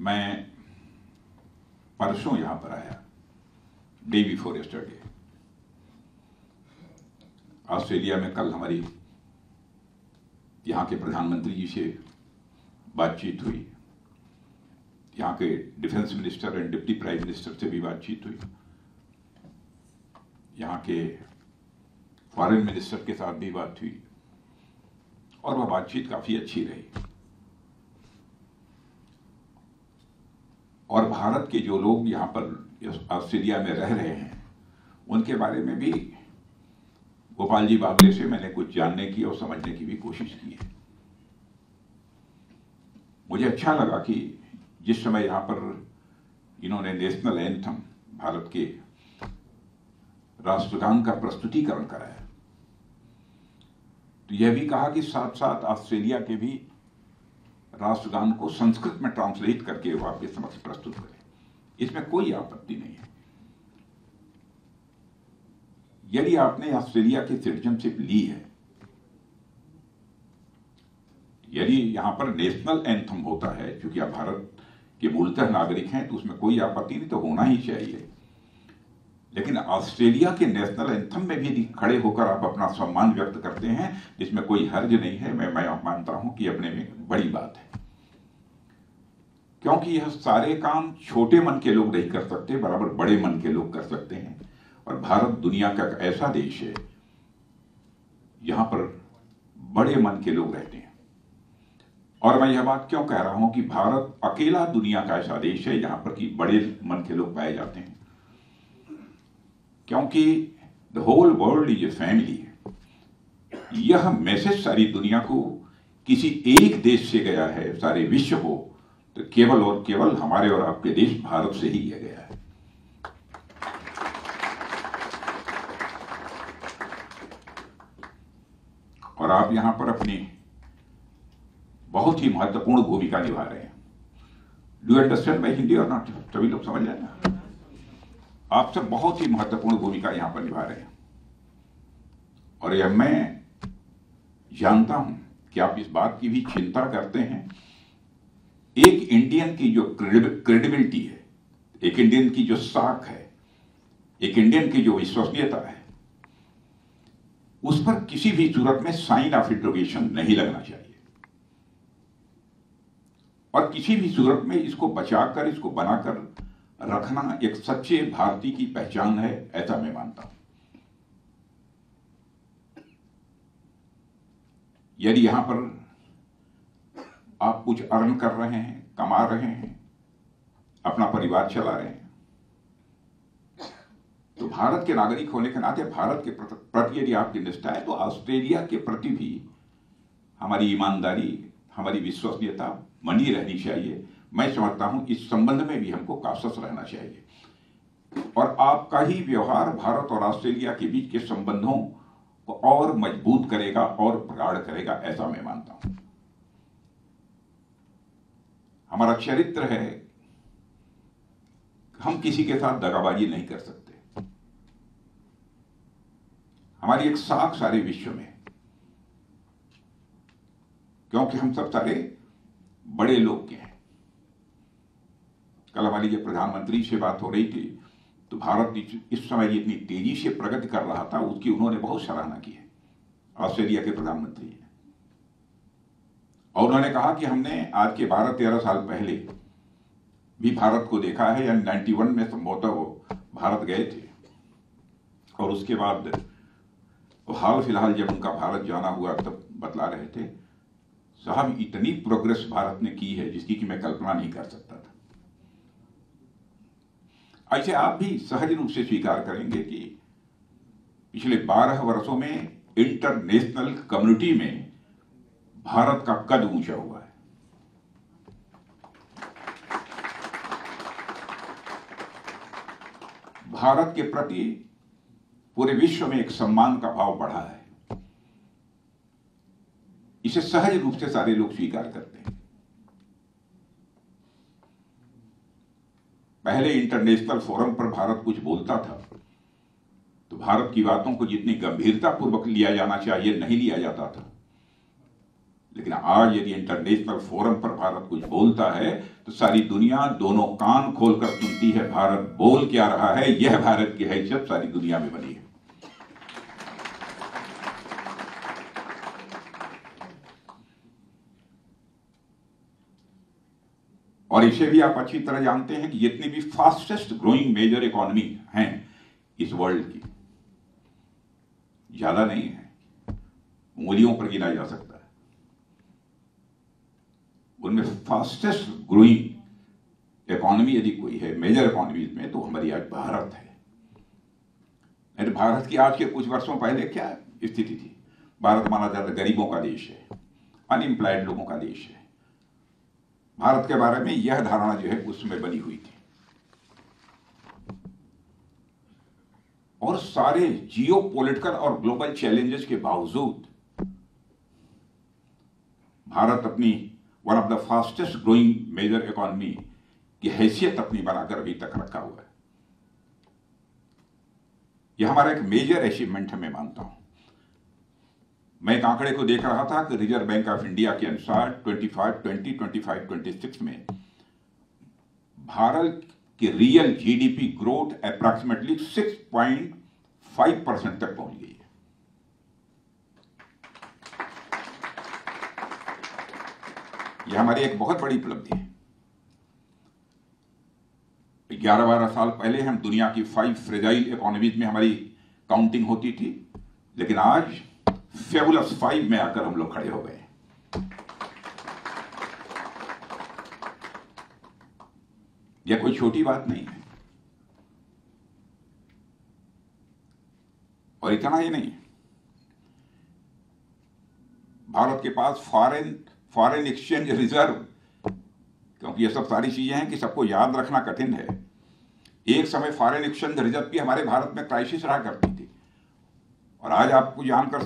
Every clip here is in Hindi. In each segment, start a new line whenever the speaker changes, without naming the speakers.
मैं परसों यहां पर आया, डे बिफोर यस्टरडे। ऑस्ट्रेलिया में कल हमारी यहाँ के प्रधानमंत्री जी से बातचीत हुई, यहाँ के defence minister and deputy prime minister से भी बातचीत हुई, यहाँ के फॉरेन मिनिस्टर के साथ भी बात हुई और वह बातचीत काफी अच्छी रही। और भारत के जो लोग यहाँ पर ऑस्ट्रेलिया में रह रहे हैं उनके बारे में भी गोपाल जी बागले से मैंने कुछ जानने की और समझने की भी कोशिश की है। मुझे अच्छा लगा कि जिस समय यहाँ पर इन्होंने नेशनल एंथम, भारत के राष्ट्रगान का प्रस्तुतिकरण कराया, तो यह भी कहा कि साथ साथ ऑस्ट्रेलिया के भी राष्ट्रगान को संस्कृत में ट्रांसलेट करके वो आपके समक्ष प्रस्तुत करें। इसमें कोई आपत्ति नहीं है। यदि आपने ऑस्ट्रेलिया की सिटीजनशिप ली है, यदि यहां पर नेशनल एंथम होता है, क्योंकि आप भारत के मूलतः नागरिक हैं, तो उसमें कोई आपत्ति नहीं, तो होना ही चाहिए। लेकिन ऑस्ट्रेलिया के नेशनल एंथम में भी खड़े होकर आप अपना सम्मान व्यक्त करते हैं, जिसमें कोई हर्ज नहीं है। मैं मानता हूं कि अपने में बड़ी बात है, क्योंकि यह सारे काम छोटे मन के लोग नहीं कर सकते, बराबर बड़े मन के लोग कर सकते हैं। और भारत दुनिया का एक ऐसा देश है यहां पर बड़े मन के लोग रहते हैं। और मैं यह बात क्यों कह रहा हूं कि भारत अकेला दुनिया का ऐसा देश है जहां पर कि बड़े मन के लोग पाए जाते हैं, क्योंकि the whole world is a family. यह मैसेज सारी दुनिया को किसी एक देश से गया है, सारे विश्व को तो केवल और केवल हमारे और आपके देश भारत से ही लिया गया है। और आप यहां पर अपनी बहुत ही महत्वपूर्ण भूमिका निभा रहे हैं। डू अंडरस्टैंड माय हिंदी और नॉट? सभी लोग समझ रहे हैं ना? आप सब बहुत ही महत्वपूर्ण भूमिका यहां पर निभा रहे हैं। और यह मैं जानता हूं कि आप इस बात की भी चिंता करते हैं। एक इंडियन की जो क्रेडिबिलिटी है, एक इंडियन की जो साख है, एक इंडियन की जो विश्वसनीयता है, उस पर किसी भी सूरत में साइन ऑफ इंट्रोगेशन नहीं लगना चाहिए। और किसी भी सूरत में इसको बचाकर, इसको बनाकर रखना एक सच्चे भारतीय की पहचान है, ऐसा मैं मानता हूं। यदि यहां पर आप कुछ अर्न कर रहे हैं, कमा रहे हैं, अपना परिवार चला रहे हैं, तो भारत के नागरिक होने के नाते भारत के प्रति यदि आपकी निष्ठा है, तो ऑस्ट्रेलिया के प्रति भी हमारी ईमानदारी, हमारी विश्वसनीयता बनी रहनी चाहिए। मैं समझता हूं इस संबंध में भी हमको कासस रहना चाहिए। और आपका ही व्यवहार भारत और ऑस्ट्रेलिया के बीच के संबंधों को और मजबूत करेगा और प्रगाढ़ करेगा, ऐसा मैं मानता हूं। हमारा चरित्र है, हम किसी के साथ दगाबाजी नहीं कर सकते। हमारी एक साख सारे विश्व में, क्योंकि हम सब सारे बड़े लोग के हैं। कल हमारी जब प्रधानमंत्री से बात हो रही थी, तो भारत इस समय जितनी तेजी से प्रगति कर रहा था, उसकी उन्होंने बहुत सराहना की है, ऑस्ट्रेलिया के प्रधानमंत्री ने। और उन्होंने कहा कि हमने आज के 12-13 साल पहले भी भारत को देखा है, यानी 91 में संभवतः वो भारत गए थे। और उसके बाद हाल फिलहाल जब उनका भारत जाना हुआ, तब बतला रहे थे, साहब इतनी प्रोग्रेस भारत ने की है जिसकी कि मैं कल्पना नहीं कर सकता था। ऐसे आप भी सहज रूप से स्वीकार करेंगे कि पिछले 12 वर्षों में इंटरनेशनल कम्युनिटी में भारत का कद ऊंचा हुआ है। भारत के प्रति पूरे विश्व में एक सम्मान का भाव बढ़ा है। इसे सहज रूप से सारे लोग स्वीकार करते हैं। पहले इंटरनेशनल फोरम पर भारत कुछ बोलता था तो भारत की बातों को जितनी गंभीरता पूर्वक लिया जाना चाहिए नहीं लिया जाता था। लेकिन आज यदि इंटरनेशनल फोरम पर भारत कुछ बोलता है तो सारी दुनिया दोनों कान खोलकर सुनती है भारत बोल क्या रहा है। यह भारत की हैसियत सारी दुनिया में बनी है। और इसे भी आप अच्छी तरह जानते हैं कि जितनी भी फास्टेस्ट ग्रोइंग मेजर इकोनॉमी हैं इस वर्ल्ड की, ज्यादा नहीं है, उंगलियों पर गिना जा सकता है, उनमें फास्टेस्ट ग्रोइंग इकोनॉमी यदि कोई है मेजर इकोनॉमीज में तो हमारी आज भारत है। नहीं तो भारत की आज के कुछ वर्षों पहले क्या स्थिति थी? भारत माना जाता गरीबों का देश है, अनएम्प्लॉयड लोगों का देश है। भारत के बारे में यह धारणा जो है उसमें बनी हुई थी। और सारे जियो पॉलिटिकल और ग्लोबल चैलेंजेस के बावजूद भारत अपनी one of the fastest growing major economy की हैसियत अपनी बनाकर अभी तक रखा हुआ है। यह हमारा एक मेजर अचीवमेंट है, मैं मानता हूं। मैं एक आंकड़े को देख रहा था कि रिजर्व बैंक ऑफ इंडिया के अनुसार 25-26 में भारत की रियल जीडीपी ग्रोथ अप्रॉक्सीमेटली 6.5% तक पहुंच गई है। यह हमारी एक बहुत बड़ी उपलब्धि है। 11-12 साल पहले हम दुनिया की 5 फ्रेजाइल इकोनॉमीज में हमारी काउंटिंग होती थी, लेकिन आज फेबुलस 5 में आकर हम लोग खड़े हो गए। यह कोई छोटी बात नहीं है। और इतना ही नहीं, भारत के पास फॉरेन एक्सचेंज रिजर्व, क्योंकि ये सब सारी चीजें हैं कि सबको याद रखना कठिन है। एक समय फॉरेन एक्सचेंज रिजर्व की हमारे भारत में क्राइसिस रहा करती थी, और आज आपको जानकर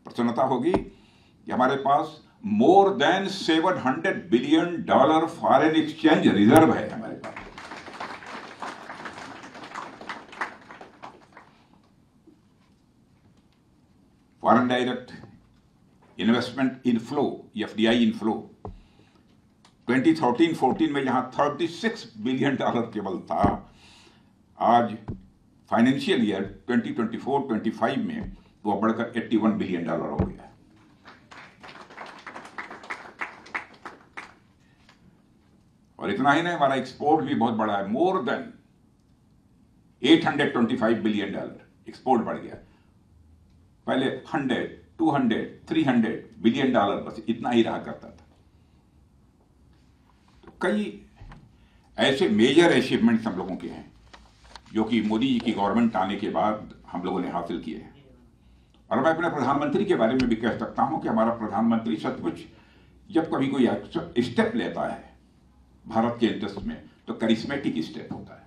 प्रसन्नता होगी कि हमारे पास more than $700 billion foreign exchange reserve है हमारे पास। Foreign direct investment inflow, FDI inflow 2013-14 में जहां $36 बिलियन केवल था, आज फाइनेंशियल ईयर 2024-25 में वो बढ़कर $81 बिलियन हो गया। और इतना ही नहीं, हमारा एक्सपोर्ट भी बहुत बड़ा है। मोर देन $825 बिलियन एक्सपोर्ट बढ़ गया। पहले 100, 200, 300 बिलियन बस इतना ही रहा करता था। तो कई ऐसे मेजर अचीवमेंट्स हम लोगों के हैं जो कि मोदी जी की गवर्नमेंट आने के बाद हम लोगों ने हासिल किए हैं। और मैं अपने प्रधानमंत्री के बारे में भी कह सकता हूं कि हमारा प्रधानमंत्री सचमुच जब कभी कोई स्टेप लेता है भारत के इंटरेस्ट में तो करिश्मेटिक स्टेप होता है।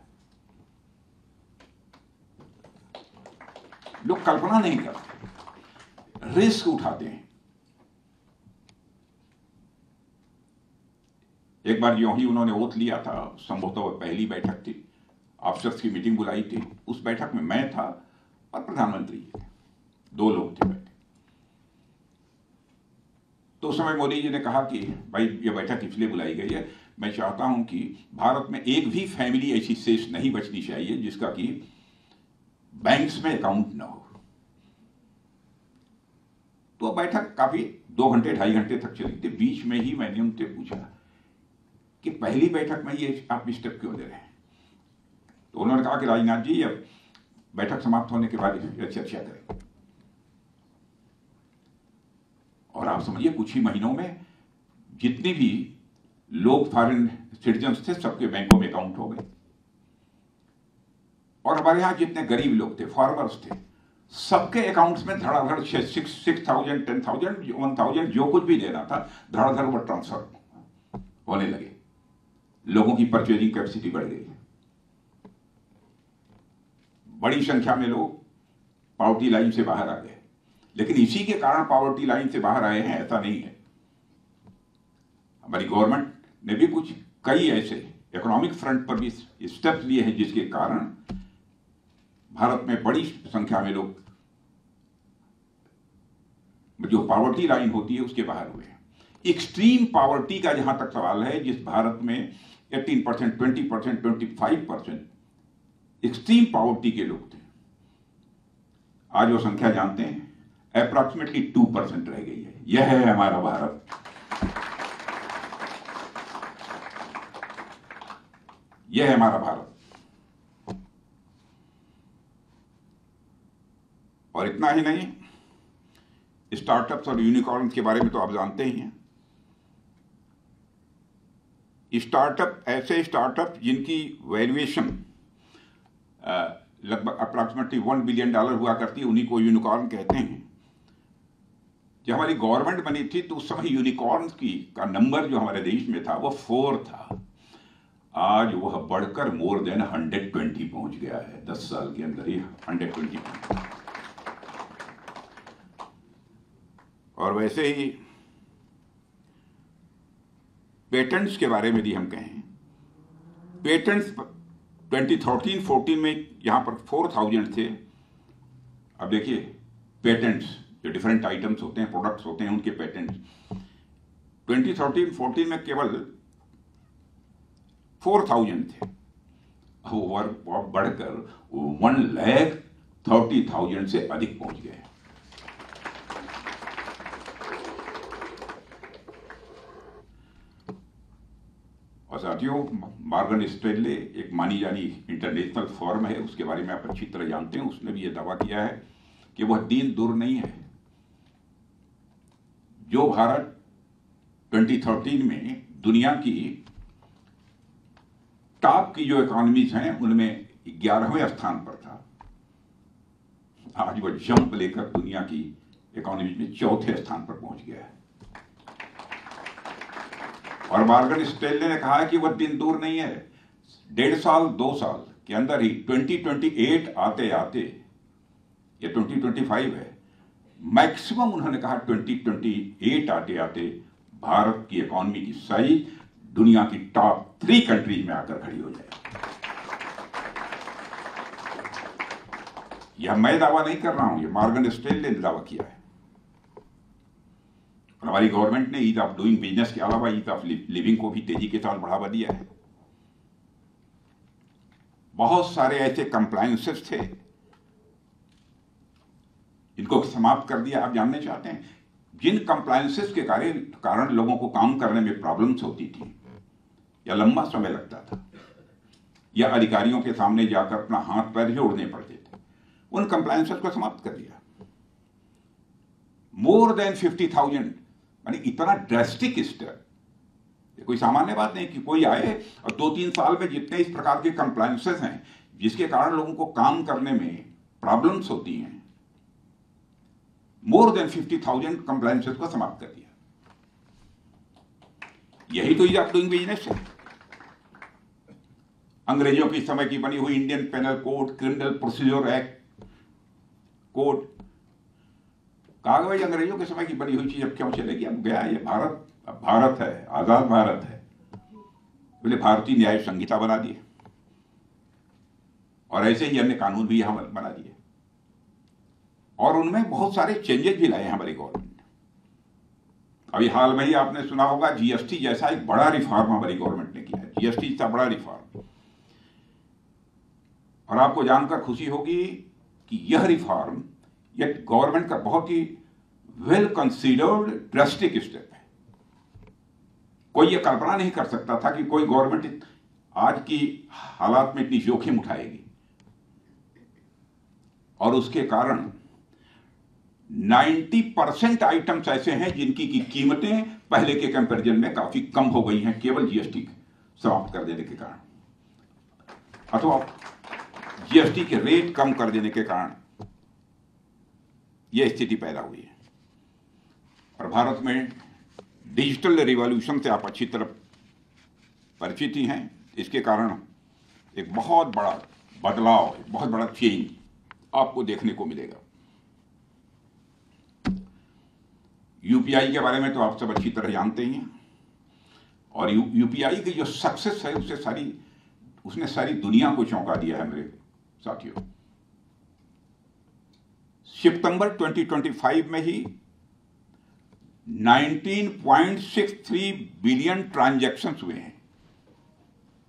लोग कल्पना नहीं करते, रिस्क उठाते हैं। एक बार जो ही उन्होंने ओथ लिया था, संभवतः पहली बैठक थी, अफसर्स की मीटिंग बुलाई थी, उस बैठक में मैं था और प्रधानमंत्री जी थे, 2 लोग थे बैठे। तो उस समय मोदी जी ने कहा कि भाई ये बैठक इसलिए बुलाई गई है, मैं चाहता हूं कि भारत में एक भी फैमिली ऐसी शेष नहीं बचनी चाहिए जिसका कि बैंक्स में अकाउंट ना हो। तो बैठक काफी 2 घंटे 2.5 घंटे तक चली थी। बीच में ही मैंने उनसे पूछा कि पहली बैठक में ये आप स्टेप क्यों दे रहे हैं? तो उन्होंने कहा कि राजनाथ जी अब बैठक समाप्त होने के बाद चर्चा करें। और आप समझिए कुछ ही महीनों में जितने भी लोग फॉरेन सिटीजन्स थे सबके बैंकों में अकाउंट हो गए। और हमारे यहां जितने गरीब लोग थे, फार्मर्स थे, सबके अकाउंट्स में धड़ाधड़ 6,000, 10,000, 1,000 जो कुछ भी देना था धड़ाधड़ वो ट्रांसफर होने लगे। लोगों की परचेजिंग कैपेसिटी बढ़ गई। बड़ी संख्या में लोग पॉवर्टी लाइन से बाहर आ गए। लेकिन इसी के कारण पॉवर्टी लाइन से बाहर आए हैं ऐसा नहीं है। हमारी गवर्नमेंट ने भी कुछ कई ऐसे इकोनॉमिक फ्रंट पर भी स्टेप्स लिए हैं जिसके कारण भारत में बड़ी संख्या में लोग जो पॉवर्टी लाइन होती है उसके बाहर हुए हैं। एक्सट्रीम पॉवर्टी का जहां तक सवाल है, जिस भारत में 18%, 20%, 25% एक्सट्रीम पॉवर्टी के लोग थे, आज वो संख्या जानते हैं, अप्रॉक्सीमेटली 2% रह गई है। यह है हमारा भारत। यह है हमारा भारत। और इतना ही नहीं, स्टार्टअप्स और यूनिकॉर्न के बारे में तो आप जानते ही हैं। स्टार्टअप, ऐसे स्टार्टअप जिनकी वैल्यूएशन लगभग अप्रॉक्सीमेटली $1 बिलियन हुआ करती है, उन्हीं को यूनिकॉर्न कहते हैं। जब हमारी गवर्नमेंट बनी थी तो उस समय यूनिकॉर्न का नंबर जो हमारे देश में था वो 4 था। आज वह बढ़कर मोर देन 120 पहुंच गया है। 10 साल के अंदर ही 120। और वैसे ही पेटेंट्स के बारे में भी हम कहें, पेटेंट्स 2013-14 में यहां पर 4000 थे। अब देखिए, पेटेंट्स जो डिफरेंट आइटम्स होते हैं, प्रोडक्ट्स होते हैं, उनके पेटेंट्स 2013-14 में केवल 4000 थे। वो बढ़कर 1,30,000 से अधिक पहुंच गए। और साथियों, मॉर्गन स्टैनले एक मानी जानी इंटरनेशनल फर्म है, उसके बारे में आप अच्छी तरह जानते हैं। उसने भी यह दावा किया है कि वह दिन दूर नहीं है, जो भारत 2013 में दुनिया की टॉप की जो इकोनॉमीज हैं उनमें 11वें स्थान पर था, आज वह जंप लेकर दुनिया की इकोनॉमीज में 4थे स्थान पर पहुंच गया है। और मॉर्गन स्टैनले ने कहा है कि वह दिन दूर नहीं है, 1.5 साल 2 साल के अंदर ही 2028 आते आते, ये 2025 है, मैक्सिमम उन्होंने कहा 2028 आते आते भारत की इकोनॉमी की साइज दुनिया की टॉप 3 कंट्रीज में आकर खड़ी हो जाए। यह मैं दावा नहीं कर रहा हूं, यह मॉर्गन स्टैनले ने दावा किया है। और हमारी गवर्नमेंट ने ईज ऑफ डूइंग बिजनेस के अलावा ईज ऑफ लिविंग को भी तेजी के साथ बढ़ावा दिया है। बहुत सारे ऐसे कंप्लायंसेस थे इनको समाप्त कर दिया। आप जानना चाहते हैं, जिन कंप्लायंसेस के कारण लोगों को काम करने में प्रॉब्लम्स होती थी, या लंबा समय लगता था, या अधिकारियों के सामने जाकर अपना हाथ पैर जोड़ने पड़ते थे, उन कंप्लायंसेस को समाप्त कर दिया। मोर देन 50,000, यानी इतना ड्रेस्टिक स्टेप, कोई सामान्य बात नहीं कि कोई आए और 2-3 साल में जितने इस प्रकार के कंप्लायंसेस हैं जिसके कारण लोगों को काम करने में प्रॉब्लम्स होती हैं, मोर देन 50,000 कंप्लायंसेस को समाप्त कर दिया। यही तो ईज ऑफ डूइंग बिजनेस है। अंग्रेजों की समय की बनी हुई Indian penal code, criminal procedure act code, कहा भाई अंग्रेजों के समय की बनी हुई चीज अब क्यों चलेगी? अब गया ये भारत, अब भारत है, आजाद भारत है। बोले भारतीय न्याय संहिता बना दी और ऐसे ही अन्य कानून भी यहां बना दिए, और उनमें बहुत सारे चेंजेस भी लाए हमारी गवर्नमेंट। अभी हाल में ही आपने सुना होगा जीएसटी जैसा एक बड़ा रिफॉर्म हमारी गवर्नमेंट ने किया है। जीएसटी का बड़ा रिफॉर्म, और आपको जानकर खुशी होगी कि यह रिफॉर्म यह गवर्नमेंट का बहुत ही वेल कंसीडर्ड ड्रास्टिक स्टेप है। कोई यह कल्पना नहीं कर सकता था कि कोई गवर्नमेंट आज की हालात में इतनी जोखिम उठाएगी, और उसके कारण 90% आइटम्स ऐसे हैं जिनकी की कीमतें पहले के कंपैरिजन में काफी कम हो गई हैं, केवल जीएसटी समाप्त कर देने के कारण, अथवा जीएसटी के रेट कम कर देने के कारण यह स्थिति पैदा हुई है। और भारत में डिजिटल रिवॉल्यूशन से आप अच्छी तरह परिचित ही हैं। इसके कारण एक बहुत बड़ा बदलाव, एक बहुत बड़ा चेंज आपको देखने को मिलेगा। यूपीआई के बारे में तो आप सब अच्छी तरह जानते ही हैं, और यूपीआई की जो सक्सेस है उसने सारी दुनिया को चौंका दिया है मेरे साथियों। सितंबर 2025 में ही 19.63 बिलियन ट्रांजैक्शंस हुए हैं।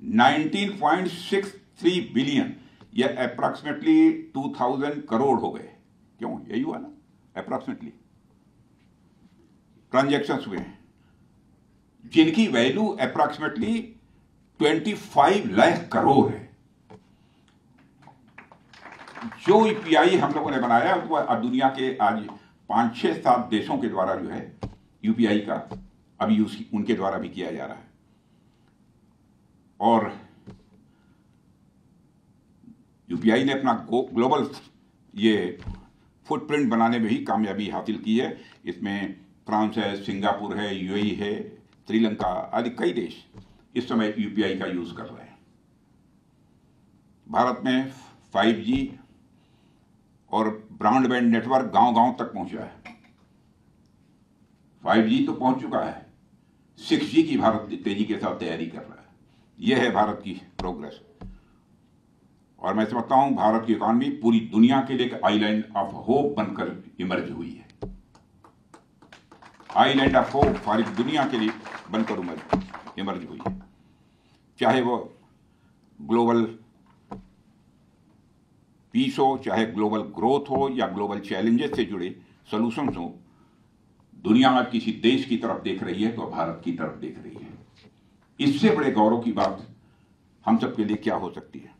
19.63 बिलियन, ये अप्रॉक्सीमेटली 2000 करोड़ हो गए। क्यों? यही हुआ ना, अप्रॉक्सीमेटली ट्रांजैक्शंस हुए हैं जिनकी वैल्यू अप्रॉक्सीमेटली 25 लाख करोड़ है। जो यूपीआई हम लोगों ने बनाया वो दुनिया के आज 5, 6, 7 देशों के द्वारा जो है यूपीआई का अभी यूज उनके द्वारा भी किया जा रहा है। और यूपीआई ने अपना ग्लोबल ये फुटप्रिंट बनाने में भी कामयाबी हासिल की है। इसमें फ्रांस है, सिंगापुर है, यूएई है, श्रीलंका आदि कई देश इस समय यूपीआई का यूज कर रहे हैं। भारत में 5G और ब्रॉडबैंड नेटवर्क गांव-गांव तक पहुंचा है। 5G तो पहुंच चुका है, 6G की भारत तेजी के साथ तैयारी कर रहा है। यह है भारत की प्रोग्रेस। और मैं समझता हूं भारत की इकॉनमी पूरी दुनिया के लिए एक आइलैंड ऑफ होप बनकर इमर्ज हुई है। आइलैंड ऑफ होप सारी दुनिया के लिए बनकर इमर्ज हुई है। चाहे वो ग्लोबल पीस हो, चाहे ग्लोबल ग्रोथ हो, या ग्लोबल चैलेंजेस से जुड़े सॉल्यूशंस हो, दुनिया आज किसी देश की तरफ देख रही है तो भारत की तरफ देख रही है। इससे बड़े गौरव की बात हम सबके लिए क्या हो सकती है?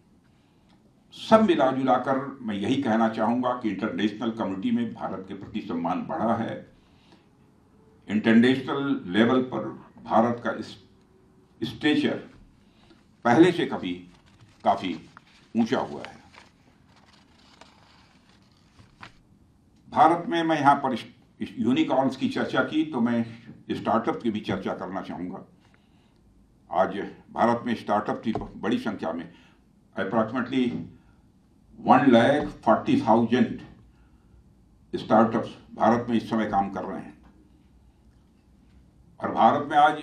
सब मिला जुलाकर मैं यही कहना चाहूंगा कि इंटरनेशनल कम्युनिटी में भारत के प्रति सम्मान बढ़ा है। इंटरनेशनल लेवल पर भारत का स्टेचर पहले से कभी काफी ऊंचा हुआ है। भारत में मैं यहां पर यूनिकॉर्न्स की चर्चा की तो मैं स्टार्टअप की भी चर्चा करना चाहूंगा। आज भारत में स्टार्टअप की बड़ी संख्या में अप्रॉक्सीमेटली 1,40,000 स्टार्टअप्स भारत में इस समय काम कर रहे हैं। और भारत में आज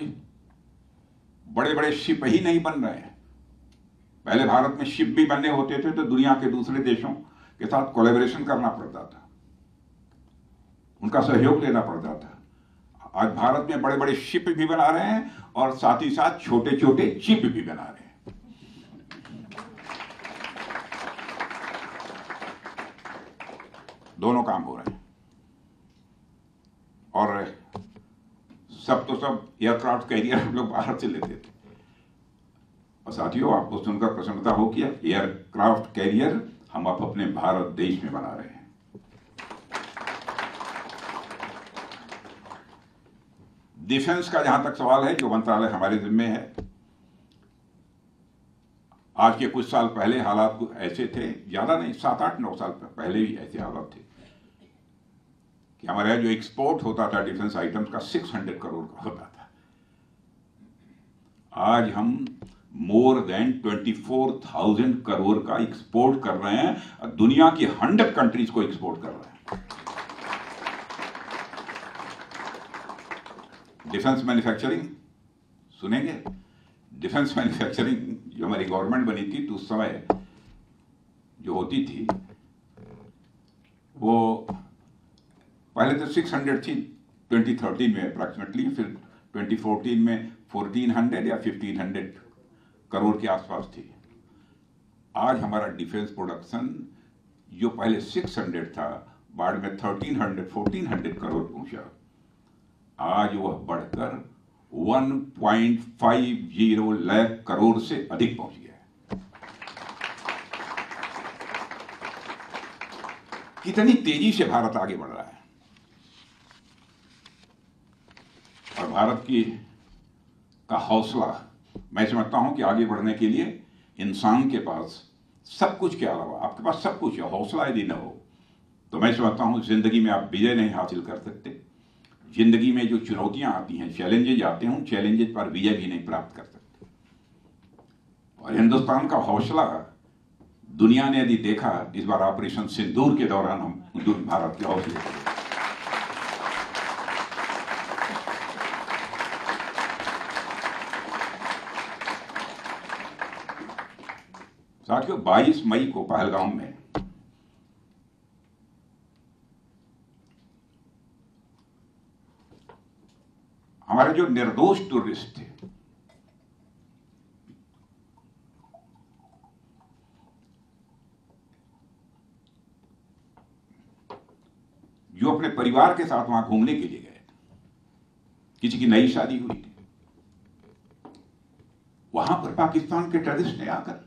बड़े बड़े शिप ही नहीं बन रहे हैं। पहले भारत में शिप भी बनने होते थे तो दुनिया के दूसरे देशों के साथ कोलैबोरेशन करना पड़ता था, उनका सहयोग लेना पड़ता था। आज भारत में बड़े बड़े शिप भी बना रहे हैं और साथ ही साथ छोटे छोटे चिप भी बना रहे हैं। दोनों काम हो रहे हैं। और सब तो सब एयरक्राफ्ट कैरियर हम लोग बाहर से लेते थे। और साथियों, आपको सुनकर प्रसन्नता हो कि एयरक्राफ्ट कैरियर हम अपने भारत देश में बना रहे हैं। डिफेंस का जहां तक सवाल है, जो मंत्रालय हमारे जिम्मे है, आज के कुछ साल पहले हालात ऐसे थे, ज्यादा नहीं, 7, 8, 9 साल पहले ही ऐसे हालात थे कि हमारे यहाँ जो एक्सपोर्ट होता था डिफेंस आइटम्स का 600 करोड़ का होता था। आज हम मोर देन 24,000 करोड़ का एक्सपोर्ट कर रहे हैं और दुनिया की 100 कंट्रीज को एक्सपोर्ट कर रहे हैं। डिफेंस मैन्युफैक्चरिंग सुनेंगे? डिफेंस मैन्युफैक्चरिंग जो हमारी गवर्नमेंट बनी थी तो उस समय जो होती थी वो पहले तो 600 थी 2013 में अप्रॉक्सीमेटली, फिर 2014 में 1400 या 1500 करोड़ के आसपास थी। आज हमारा डिफेंस प्रोडक्शन जो पहले 600 था, बाद में 1300, 1400 करोड़ पहुंचा। आज वह बढ़कर 1.50 लाख करोड़ से अधिक पहुंच गया है। कितनी तेजी से भारत आगे बढ़ रहा है। और भारत का हौसला, मैं समझता हूं कि आगे बढ़ने के लिए इंसान के पास सब कुछ के अलावा, आपके पास सब कुछ है, हौसला यदि न हो तो मैं समझता हूं जिंदगी में आप विजय नहीं हासिल कर सकते। जिंदगी में जो चुनौतियां आती हैं, चैलेंजेज आते हैं, चैलेंजेज पर विजय भी नहीं प्राप्त कर सकते। और हिंदुस्तान का हौसला दुनिया ने यदि देखा, इस बार ऑपरेशन सिंदूर के दौरान हम भारत के हौसले साथियों, 22 मई को पहलगाम में जो निर्दोष टूरिस्ट थे, जो अपने परिवार के साथ वहां घूमने के लिए गए, किसी की नई शादी हुई थी, वहां पर पाकिस्तान के टेररिस्ट ने आकर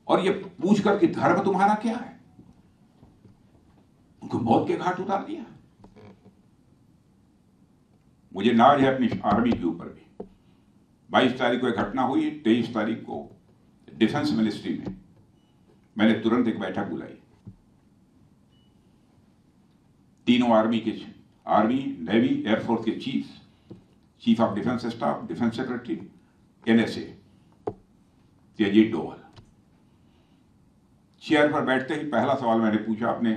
और ये पूछ कर कि धर्म तुम्हारा क्या है, उनको मौत के घाट उतार दिया। मुझे नाज है अपनी आर्मी के ऊपर भी। 22 तारीख को एक घटना हुई, 23 तारीख को डिफेंस मिनिस्ट्री में मैंने तुरंत एक बैठक बुलाई। तीनों आर्मी, नेवी, एयरफोर्स के chief of defence staff, defence secretary, NSA, Ajit Doval. Chair पर बैठते ही पहला सवाल मैंने पूछा अपने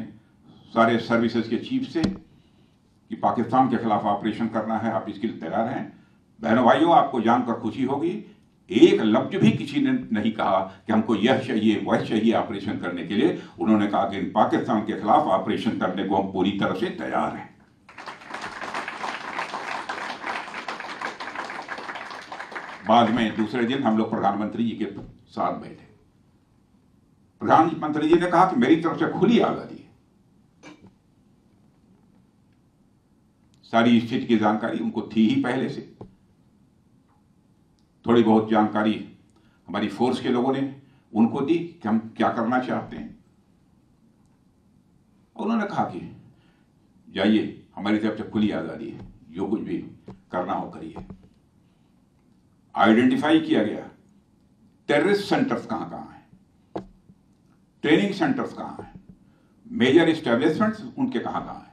सारे सर्विसेज के चीफ से कि पाकिस्तान के खिलाफ ऑपरेशन करना है, आप इसके लिए तैयार हैं? बहनों भाइयों, आपको जानकर खुशी होगी, एक लफ्ज भी किसी ने नहीं कहा कि हमको यह चाहिए वह चाहिए ऑपरेशन करने के लिए। उन्होंने कहा कि पाकिस्तान के खिलाफ ऑपरेशन करने को हम पूरी तरह से तैयार हैं। बाद में दूसरे दिन हम लोग प्रधानमंत्री जी के साथ बैठे। प्रधानमंत्री जी ने कहा कि मेरी तरफ से खुली आजादी है, सारी स्थिति की जानकारी उनको थी ही पहले से। थोड़ी बहुत जानकारी हमारी फोर्स के लोगों ने उनको दी कि हम क्या करना चाहते हैं। उन्होंने कहा कि जाइए, हमारी तरफ से खुली आजादी है, जो कुछ भी करना हो करिए। आइडेंटिफाई किया गया टेररिस्ट सेंटर्स कहां कहां हैं, ट्रेनिंग सेंटर्स कहां हैं, मेजर एस्टेब्लिशमेंट्स उनके कहां कहां हैं।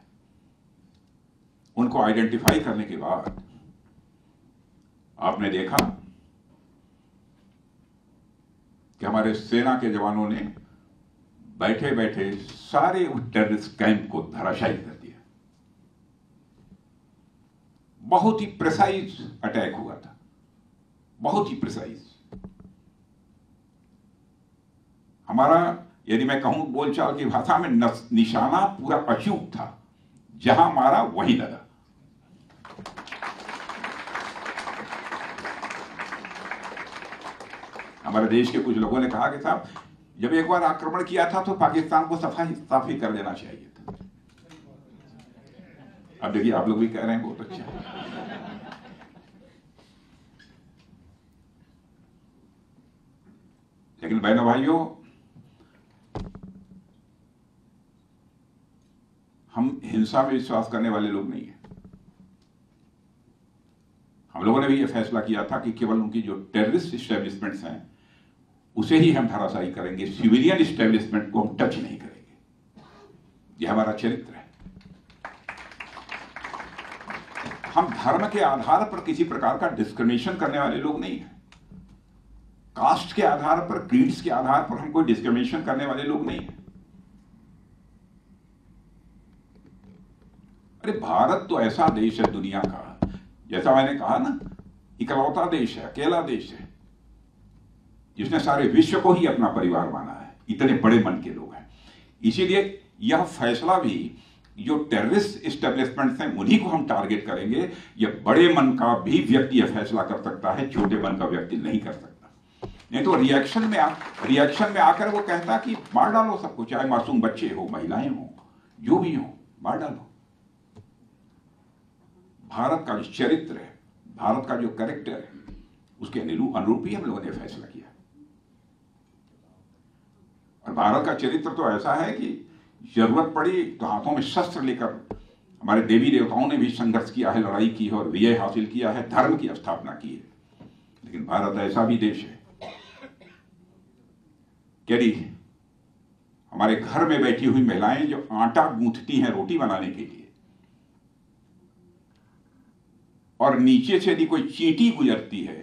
उनको आइडेंटिफाई करने के बाद आपने देखा कि हमारे सेना के जवानों ने बैठे बैठे सारे उस टेररिस्ट कैंप को धराशायी कर दिया। बहुत ही प्रिसाइज अटैक हुआ था, बहुत ही प्रिसाइज। हमारा, यदि मैं कहूं बोलचाल की भाषा में, निशाना पूरा अचूक था, जहां मारा वहीं लगा। हमारे देश के कुछ लोगों ने कहा कि साहब, जब एक बार आक्रमण किया था तो पाकिस्तान को साफ ही कर देना चाहिए था। अब देखिए, आप लोग भी कह रहे हैं बहुत अच्छा है। लेकिन बहनों भाइयों, हम हिंसा में विश्वास करने वाले लोग नहीं हैं। हम लोगों ने भी यह फैसला किया था कि केवल उनकी जो टेररिस्ट एस्टेब्लिशमेंट्स हैं उसे ही हम धराशायी करेंगे, सिविलियन एस्टेब्लिशमेंट को हम टच नहीं करेंगे। यह हमारा चरित्र है। हम धर्म के आधार पर किसी प्रकार का डिस्क्रिमिनेशन करने वाले लोग नहीं हैं। कास्ट के आधार पर, क्रीड्स के आधार पर हम कोई डिस्क्रिमिनेशन करने वाले लोग नहीं हैं। अरे भारत तो ऐसा देश है दुनिया का, जैसा मैंने कहा ना, इकलौता देश है, अकेला देश है जिसने सारे विश्व को ही अपना परिवार माना है। इतने बड़े मन के लोग हैं। इसीलिए यह फैसला भी, जो टेररिस्ट एस्टेब्लिशमेंट्स हैं उन्हीं को हम टारगेट करेंगे। यह बड़े मन का भी व्यक्ति यह फैसला कर सकता है, छोटे मन का व्यक्ति नहीं कर सकता। नहीं तो रिएक्शन में आकर वो कहता कि मार डालो सबको, चाहे मासूम बच्चे हो, महिलाएं हो, जो भी हो, मार डालो। भारत का जो चरित्र है, भारत का जो कैरेक्टर है, उसके अनुरूप ही हम लोगों ने फैसला किया। और भारत का चरित्र तो ऐसा है कि जरूरत पड़ी तो हाथों में शस्त्र लेकर हमारे देवी देवताओं ने भी संघर्ष किया है, लड़ाई की है और विजय हासिल किया है, धर्म की स्थापना की है। लेकिन भारत ऐसा भी देश है कि हमारे घर में बैठी हुई महिलाएं जो आटा गूंथती हैं रोटी बनाने के लिए, और नीचे से यदि कोई चींटी गुजरती है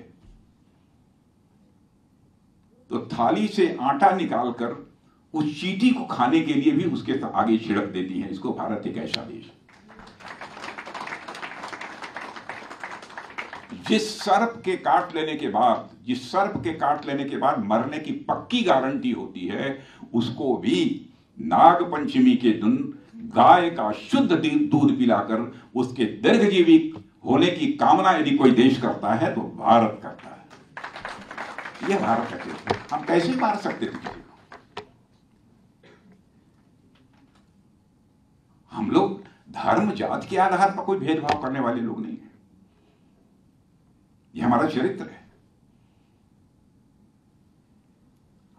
तो थाली से आटा निकालकर उस चींटी को खाने के लिए भी उसके आगे छिड़क देती हैं। इसको भारत एक ऐसा देश है। जिस सर्प के काट लेने के बाद मरने की पक्की गारंटी होती है, उसको भी नाग पंचमी के दिन गाय का शुद्ध दूध पिलाकर उसके दीर्घजीवी होने की कामना यदि कोई देश करता है तो भारत करता है। यह भारत का चरित्र। हम कैसे मार सकते थे किसी को? हम लोग धर्म जात के आधार पर कोई भेदभाव करने वाले लोग नहीं हैं। यह हमारा चरित्र है।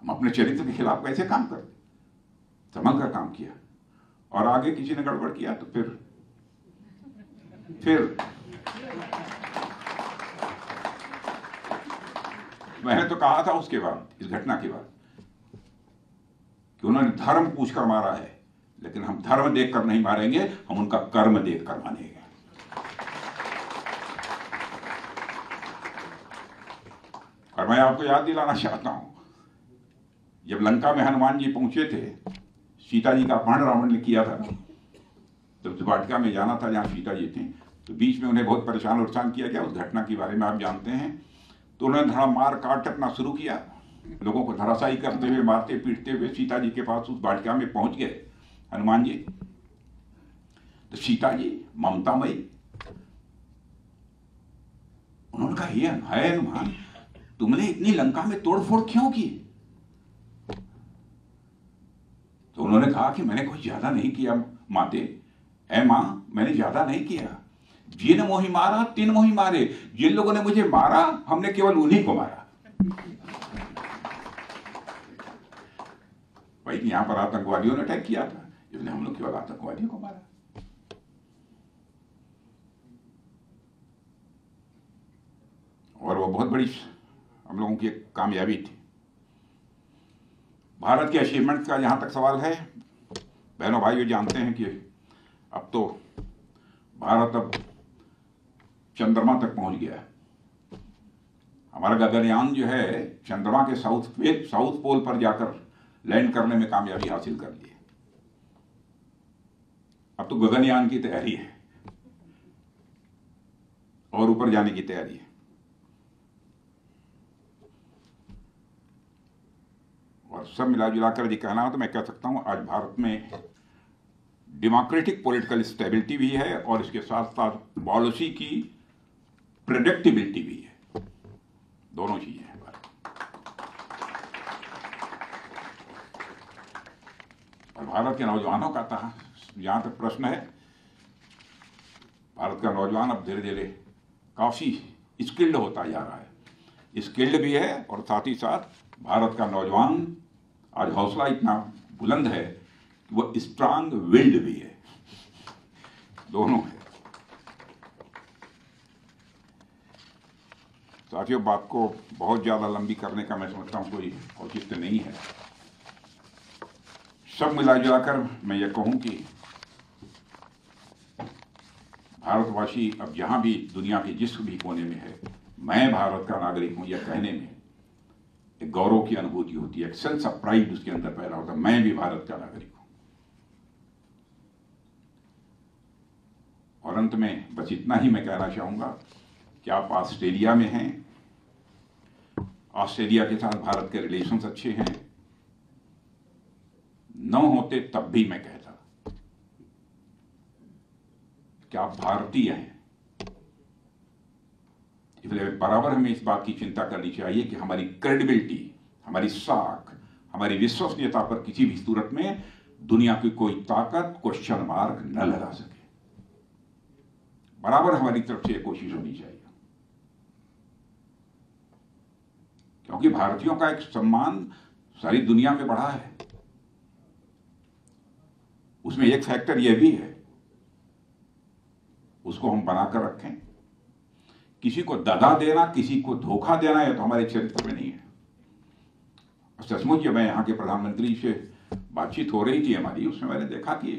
हम अपने चरित्र के खिलाफ कैसे काम करते? संभल कर काम किया, और आगे किसी ने गड़बड़ किया तो फिर मैंने तो कहा था उसके बाद, इस घटना के बाद, कि उन्होंने धर्म पूछकर मारा है, लेकिन हम धर्म देखकर नहीं मारेंगे, हम उनका कर्म देखकर मारेंगे। और मैं आपको याद दिलाना चाहता हूं, जब लंका में हनुमान जी पहुंचे थे, सीता जी का अपहरण रावण ने किया था, तो उस वाटिका में जाना था जहां सीता जी थी, तो बीच में उन्हें बहुत परेशान किया गया। उस घटना के बारे में आप जानते हैं। तो उन्होंने धड़ा मार काट अपना शुरू किया, लोगों को धराशायी करते हुए, मारते पीटते हुए सीता जी के पास उस वाटिका में पहुंच गए हनुमान जी। तो सीता जी ममतामयी, उन्होंने कहा, ये है हनुमान, तुमने इतनी लंका में तोड़फोड़ क्यों की? तो उन्होंने कहा कि मैंने कुछ ज्यादा नहीं किया माते, ऐ मां, मैंने ज्यादा नहीं किया। जिन मोहि मारा तिन मोहि मारे, जिन लोगों ने मुझे मारा हमने केवल उन्हीं को मारा। भाई यहां पर आतंकवादियों ने अटैक किया था, इसलिए हम लोग केवल आतंकवादियों को मारा। और वो बहुत बड़ी हम लोगों की एक कामयाबी थी। भारत के अचीवमेंट का जहां तक सवाल है, बहनों भाइयों जानते हैं कि अब तो भारत अब चंद्रमा तक पहुंच गया है। हमारा गगनयान जो है चंद्रमा के साउथ पोल पर जाकर लैंड करने में कामयाबी हासिल कर ली है। अब तो गगनयान की तैयारी है और ऊपर जाने की तैयारी है। और सब मिला जुलाकर यदि कहना हो तो मैं कह सकता हूं, आज भारत में डेमोक्रेटिक पॉलिटिकल स्टेबिलिटी भी है और इसके साथ साथ पॉलिसी की प्रेडिक्टेबिलिटी भी है। दोनों चीजें हैं भारत। और भारत के नौजवानों का जहां तक प्रश्न है, भारत का नौजवान अब धीरे धीरे काफी स्किल्ड होता जा रहा है। स्किल्ड भी है और साथ ही साथ भारत का नौजवान आज हौसला इतना बुलंद है कि वो स्ट्रांग विल्ड भी है। दोनों है। साथियों, बात को बहुत ज्यादा लंबी करने का मैं समझता हूं कोई औचित्य नहीं है। सब मिला जुलाकर मैं ये कहूं कि भारतवासी अब जहां भी दुनिया के जिस भी कोने में है, मैं भारत का नागरिक हूं, यह कहने में एक गौरव की अनुभूति होती है, एक सेंस ऑफ प्राइड उसके अंदर पैदा होता है, मैं भी भारत का नागरिक हूं। और अंत में बस इतना ही मैं कहना चाहूंगा कि आप ऑस्ट्रेलिया में हैं, ऑस्ट्रेलिया के साथ भारत के रिलेशंस अच्छे हैं, न होते तब भी मैं कहता कि आप भारतीय हैं। इसलिए बराबर हमें इस बात की चिंता करनी चाहिए कि हमारी क्रेडिबिलिटी, हमारी साख, हमारी विश्वसनीयता पर किसी भी सूरत में दुनिया की कोई ताकत क्वेश्चन मार्क न लगा सके। बराबर हमारी तरफ से कोशिश होनी चाहिए, क्योंकि भारतीयों का एक सम्मान सारी दुनिया में बढ़ा है। उसमें एक फैक्टर यह भी है, उसको हम बनाकर रखें। किसी को दगा देना, किसी को धोखा देना, यह तो हमारे चरित्र में नहीं है। सचमुच जब मैं यहाँ के प्रधानमंत्री से बातचीत हो रही थी हमारी, उसमें मैंने देखा कि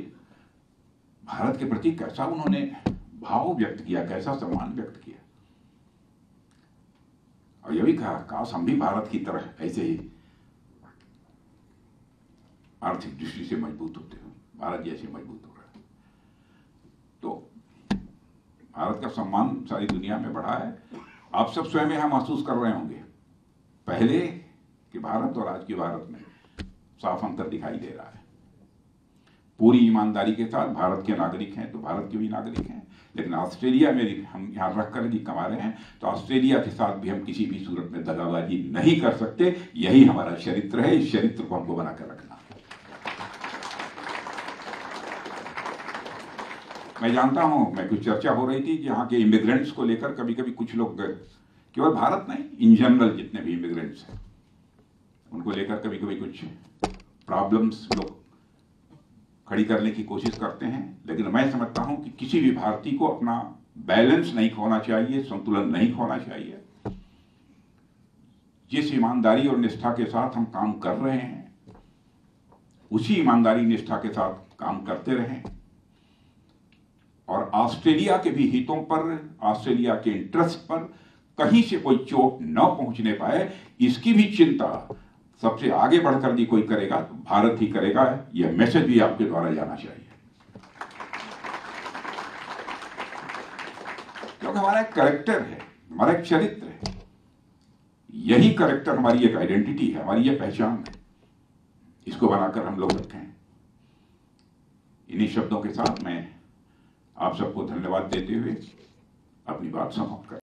भारत के प्रति कैसा उन्होंने भाव व्यक्त किया, कैसा सम्मान व्यक्त किया। और यह भी कहा, काश हम भी भारत की तरह ऐसे ही आर्थिक दृष्टि से मजबूत होते हो, भारत जैसे मजबूत हो रहा है। तो भारत का सम्मान सारी दुनिया में बढ़ा है। आप सब स्वयं यहां महसूस कर रहे होंगे पहले कि भारत और आज के भारत में साफ अंतर दिखाई दे रहा है। पूरी ईमानदारी के साथ भारत के नागरिक हैं तो भारत के भी नागरिक हैं, लेकिन ऑस्ट्रेलिया में हम यहाँ रख कर यदि कमा रहे हैं तो ऑस्ट्रेलिया के साथ भी हम किसी भी सूरत में दगाबाजी नहीं कर सकते। यही हमारा चरित्र है, इस चरित्र को हमको बनाकर रखना। मैं जानता हूं, मैं कुछ चर्चा हो रही थी कि यहाँ के इमिग्रेंट्स को लेकर कभी कभी कुछ लोग, केवल भारत नहीं, इन जनरल जितने भी इमिग्रेंट्स हैं उनको लेकर कभी कभी कुछ प्रॉब्लम्स लोग खड़ी करने की कोशिश करते हैं। लेकिन मैं समझता हूं कि किसी भी भारतीय को अपना बैलेंस नहीं खोना चाहिए, संतुलन नहीं खोना चाहिए। जिस ईमानदारी और निष्ठा के साथ हम काम कर रहे हैं उसी ईमानदारी निष्ठा के साथ काम करते रहें और ऑस्ट्रेलिया के भी हितों पर, ऑस्ट्रेलिया के इंटरेस्ट पर कहीं से कोई चोट न पहुंचने पाए, इसकी भी चिंता सबसे आगे बढ़कर भी कोई करेगा तो भारत ही करेगा। यह मैसेज भी आपके द्वारा जाना चाहिए, क्योंकि हमारा एक कैरेक्टर है, हमारा एक चरित्र है। यही कैरेक्टर हमारी एक आइडेंटिटी है, हमारी यह पहचान है। इसको बनाकर हम लोग रखें। इन्हीं शब्दों के साथ मैं आप सबको धन्यवाद देते हुए अपनी बात समाप्त कर